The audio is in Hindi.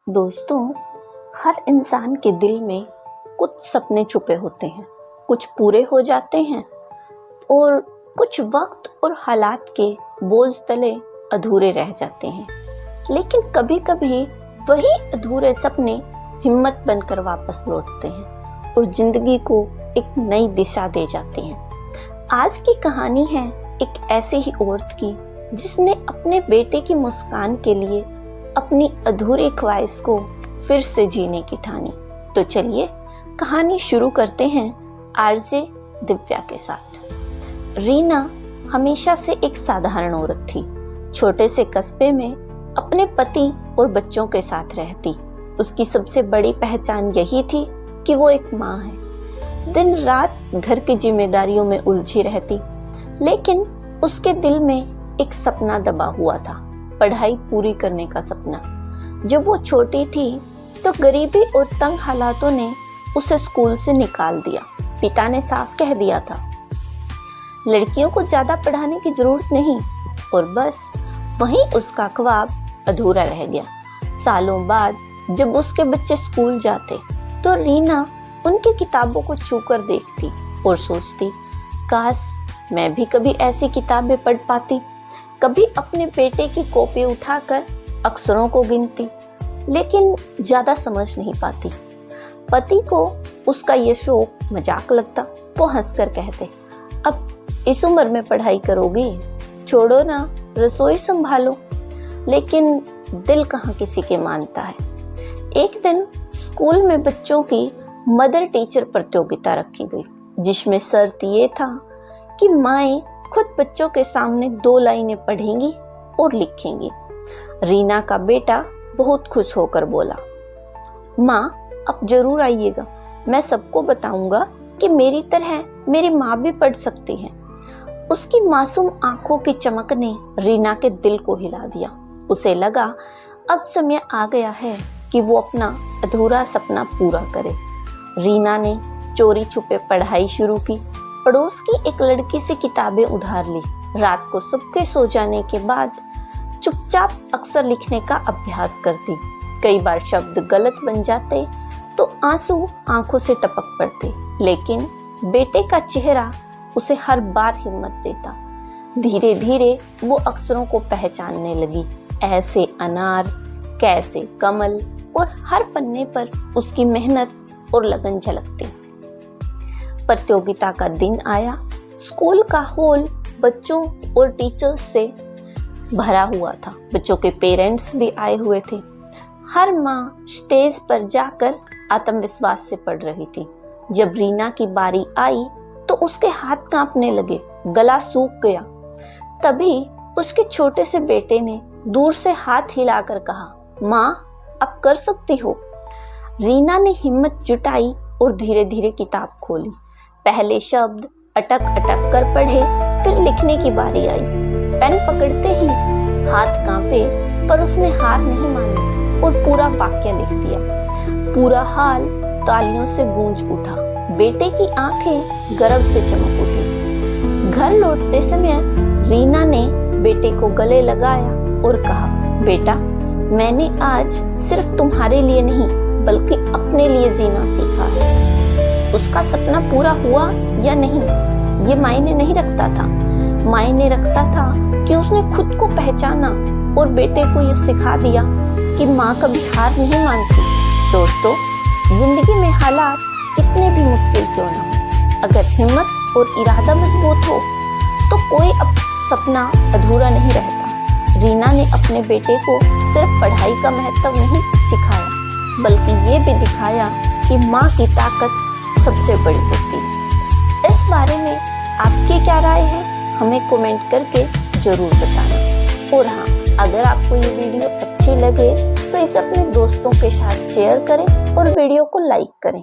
दोस्तों, हर इंसान के दिल में कुछ सपने छुपे होते हैं। कुछ पूरे हो जाते हैं और कुछ वक्त और हालात के बोझ तले अधूरे रह जाते हैं। लेकिन कभी कभी वही अधूरे सपने हिम्मत बनकर वापस लौटते हैं और जिंदगी को एक नई दिशा दे जाते हैं। आज की कहानी है एक ऐसी ही औरत की जिसने अपने बेटे की मुस्कान के लिए अपनी अधूरी ख्वाहिश को फिर से जीने की ठानी। तो चलिए कहानी शुरू करते हैं आरजे दिव्या के साथ। रीना हमेशा से एक साधारण औरत थी। छोटे से कस्बे में अपने पति और बच्चों के साथ रहती। उसकी सबसे बड़ी पहचान यही थी कि वो एक माँ है। दिन रात घर की जिम्मेदारियों में उलझी रहती, लेकिन उसके दिल में एक सपना दबा हुआ था, पढ़ाई पूरी करने का सपना। जब वो छोटी थी तो गरीबी और तंग हालातों ने उसे स्कूल से निकाल दिया। पिता ने साफ कह दिया था, लड़कियों को ज्यादा पढ़ाने की जरूरत नहीं, और बस वहीं उसका ख्वाब अधूरा रह गया। सालों बाद जब उसके बच्चे स्कूल जाते तो रीना उनकी किताबों को छूकर देखती और सोचती, काश मैं भी कभी ऐसी किताबें पढ़ पाती। कभी अपने बेटे की कॉपी उठाकर अक्षरों को गिनती, लेकिन ज्यादा समझ नहीं पाती। पति को उसका ये शौक मजाक लगता। वो हंसकर कहते, अब इस उम्र में पढ़ाई करोगी, छोड़ो ना, रसोई संभालो। लेकिन दिल कहाँ किसी के मानता है। एक दिन स्कूल में बच्चों की मदर टीचर प्रतियोगिता रखी गई, जिसमें शर्त ये था कि माएं खुद बच्चों के सामने 2 लाइनें पढ़ेंगी और लिखेंगी। रीना का बेटा बहुत खुश होकर बोला, माँ अब जरूर आइएगा, मैं सबको बताऊंगा कि मेरी तरह मेरी माँ भी पढ़ सकती है। उसकी मासूम आंखों की चमक ने रीना के दिल को हिला दिया। उसे लगा अब समय आ गया है कि वो अपना अधूरा सपना पूरा करे। रीना ने चोरी छुपे पढ़ाई शुरू की। पड़ोस की एक लड़की से किताबें उधार ली। रात को सबके सो जाने के बाद चुपचाप अक्षर लिखने का अभ्यास करती। कई बार शब्द गलत बन जाते तो आंसू आंखों से टपक पड़ते, लेकिन बेटे का चेहरा उसे हर बार हिम्मत देता। धीरे धीरे वो अक्षरों को पहचानने लगी, ऐसे अनार, कैसे कमल, और हर पन्ने पर उसकी मेहनत और लगन झलकती। प्रतियोगिता का दिन आया। स्कूल का हॉल बच्चों और टीचर्स से भरा हुआ था। बच्चों के पेरेंट्स भी आए हुए थे। हर माँ स्टेज पर जाकर आत्मविश्वास से पढ़ रही थी। जब रीना की बारी आई तो उसके हाथ कांपने लगे, गला सूख गया। तभी उसके छोटे से बेटे ने दूर से हाथ हिलाकर कहा, माँ अब कर सकती हो। रीना ने हिम्मत जुटाई और धीरे धीरे किताब खोली। पहले शब्द अटक अटक कर पढ़े, फिर लिखने की बारी आई। पेन पकड़ते ही हाथ कांपे, पर उसने हार नहीं मानी और पूरा वाक्य लिख दिया। पूरा हाल तालियों से गूंज उठा। बेटे की आंखें गर्व से चमक उठी। घर लौटते समय रीना ने बेटे को गले लगाया और कहा, बेटा मैंने आज सिर्फ तुम्हारे लिए नहीं बल्कि अपने लिए जीना सीखा है। उसका सपना पूरा हुआ या नहीं ये मायने नहीं रखता था। मायने रखता था कि उसने खुद को पहचाना और बेटे को ये सिखा दिया कि माँ कभी हार नहीं मानती। दोस्तों, जिंदगी में हालात कितने भी मुश्किल क्यों ना हो, अगर हिम्मत और इरादा मजबूत हो तो कोई सपना अधूरा नहीं रहता। रीना ने अपने बेटे को सिर्फ पढ़ाई का महत्व नहीं सिखाया, बल्कि ये भी दिखाया कि माँ की ताकत सबसे बड़ी होती है। इस बारे में आपकी क्या राय है, हमें कमेंट करके जरूर बताना। और हाँ, अगर आपको ये वीडियो अच्छी लगे तो इसे अपने दोस्तों के साथ शेयर करें और वीडियो को लाइक करें।